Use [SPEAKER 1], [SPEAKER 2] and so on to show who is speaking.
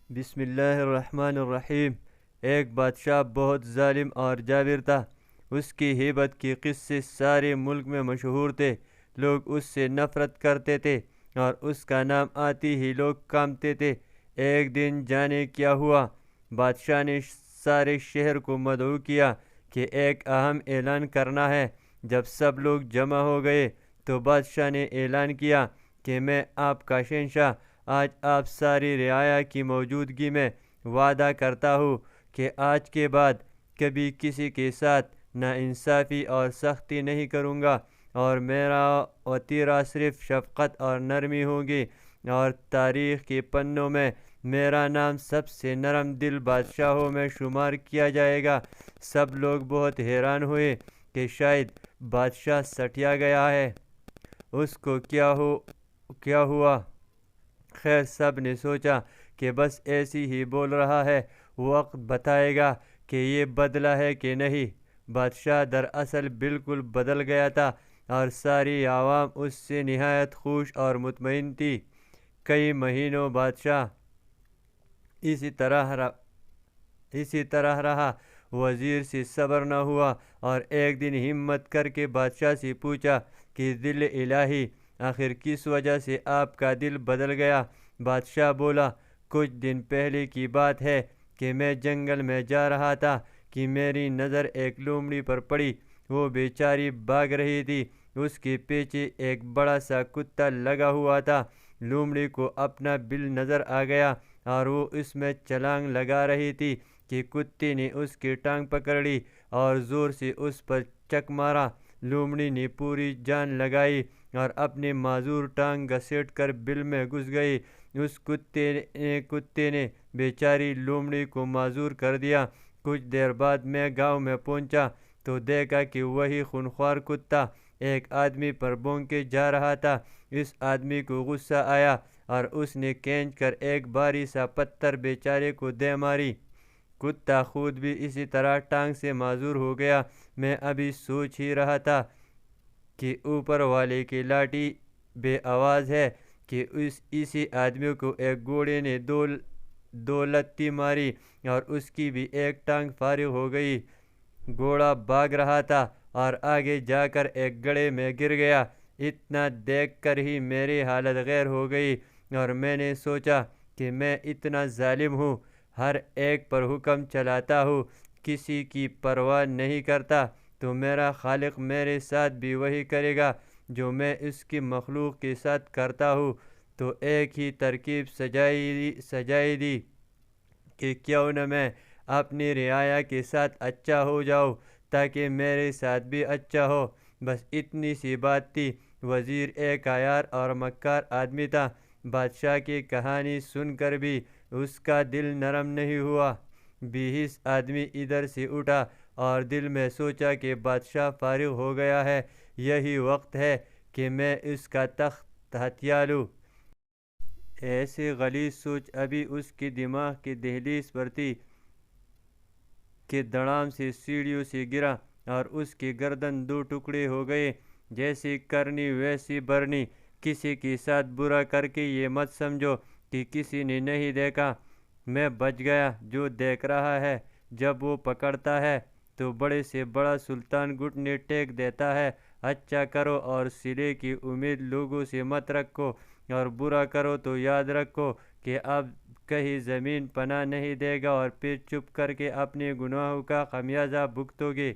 [SPEAKER 1] بسم اللہ الرحمن الرحیم۔ ایک بادشاہ بہت ظالم اور جابر تھا۔ اس کی ہیبت کے قصے سارے ملک میں مشہور تھے۔ لوگ اس سے نفرت کرتے تھے اور اس کا نام آتی ہی لوگ کانپتے تھے۔ ایک دن جانے کیا ہوا، بادشاہ نے سارے شہر کو مدعو کیا کہ ایک اہم اعلان کرنا ہے۔ جب سب لوگ جمع ہو گئے تو بادشاہ نے اعلان کیا کہ میں آپ کا شہنشاہ آج آپ ساری رعایا کی موجودگی میں وعدہ کرتا ہوں کہ آج کے بعد کبھی کسی کے ساتھ ناانصافی اور سختی نہیں کروں گا، اور میرا وتیرہ صرف شفقت اور نرمی ہوگی، اور تاریخ کے پنوں میں میرا نام سب سے نرم دل بادشاہوں میں شمار کیا جائے گا۔ سب لوگ بہت حیران ہوئے کہ شاید بادشاہ سٹیا گیا ہے، اس کو کیا ہوا۔ خیر، سب نے سوچا کہ بس ایسی ہی بول رہا ہے، وقت بتائے گا کہ یہ بدلا ہے کہ نہیں۔ بادشاہ دراصل بالکل بدل گیا تھا اور ساری عوام اس سے نہایت خوش اور مطمئن تھی۔ کئی مہینوں بادشاہ اسی طرح رہا۔ وزیر سے صبر نہ ہوا اور ایک دن ہمت کر کے بادشاہ سے پوچھا کہ دل الہی، آخر کس وجہ سے آپ کا دل بدل گیا؟ بادشاہ بولا، کچھ دن پہلے کی بات ہے کہ میں جنگل میں جا رہا تھا کہ میری نظر ایک لومڑی پر پڑی۔ وہ بیچاری بھاگ رہی تھی، اس کے پیچھے ایک بڑا سا کتا لگا ہوا تھا۔ لومڑی کو اپنا بل نظر آ گیا اور وہ اس میں چھلانگ لگا رہی تھی کہ کتے نے اس کی ٹانگ پکڑ لی اور زور سے اس پر چک مارا۔ لومڑی نے پوری جان لگائی اور اپنی معذور ٹانگ گھسیٹ کر بل میں گھس گئی۔ اس کتے نے بیچاری لومڑی کو معذور کر دیا۔ کچھ دیر بعد میں گاؤں میں پہنچا تو دیکھا کہ وہی خونخوار کتا ایک آدمی پر بھونکے جا رہا تھا۔ اس آدمی کو غصہ آیا اور اس نے کھینچ کر ایک بھاری سا پتھر بیچارے کو دے ماری۔ کتا خود بھی اسی طرح ٹانگ سے معذور ہو گیا۔ میں ابھی سوچ ہی رہا تھا کہ اوپر والے کی لاٹھی بے آواز ہے کہ اسی آدمی کو ایک گھوڑے نے دو لتی ماری اور اس کی بھی ایک ٹانگ فارغ ہو گئی۔ گھوڑا بھاگ رہا تھا اور آگے جا کر ایک گڑھے میں گر گیا۔ اتنا دیکھ کر ہی میری حالت غیر ہو گئی اور میں نے سوچا کہ میں اتنا ظالم ہوں، ہر ایک پر حکم چلاتا ہوں، کسی کی پرواہ نہیں کرتا، تو میرا خالق میرے ساتھ بھی وہی کرے گا جو میں اس کی مخلوق کے ساتھ کرتا ہوں۔ تو ایک ہی ترکیب سجائی دی کہ کیوں نہ میں اپنی رعایا کے ساتھ اچھا ہو جاؤں تاکہ میرے ساتھ بھی اچھا ہو۔ بس اتنی سی بات تھی۔ وزیر ایک عیار اور مکار آدمی تھا۔ بادشاہ کی کہانی سن کر بھی اس کا دل نرم نہیں ہوا۔ بیہس آدمی ادھر سے اٹھا اور دل میں سوچا کہ بادشاہ فارغ ہو گیا ہے، یہی وقت ہے کہ میں اس کا تخت ہتھیا لوں۔ ایسی غلیظ سوچ ابھی اس کے دماغ کی دہلیز پر تھی کہ دڑام سے سیڑھیوں سے گرا اور اس کی گردن دو ٹکڑے ہو گئے۔ جیسی کرنی ویسی برنی۔ کسی کے ساتھ برا کر کے یہ مت سمجھو کہ کسی نے نہیں دیکھا، میں بچ گیا۔ جو دیکھ رہا ہے جب وہ پکڑتا ہے تو بڑے سے بڑا سلطان گھٹنے ٹیک دیتا ہے۔ اچھا کرو اور صلے کی امید لوگوں سے مت رکھو، اور برا کرو تو یاد رکھو کہ اب کہیں زمین پناہ نہیں دے گا اور پھر چپ کر کے اپنے گناہوں کا خمیازہ بھگتو گے۔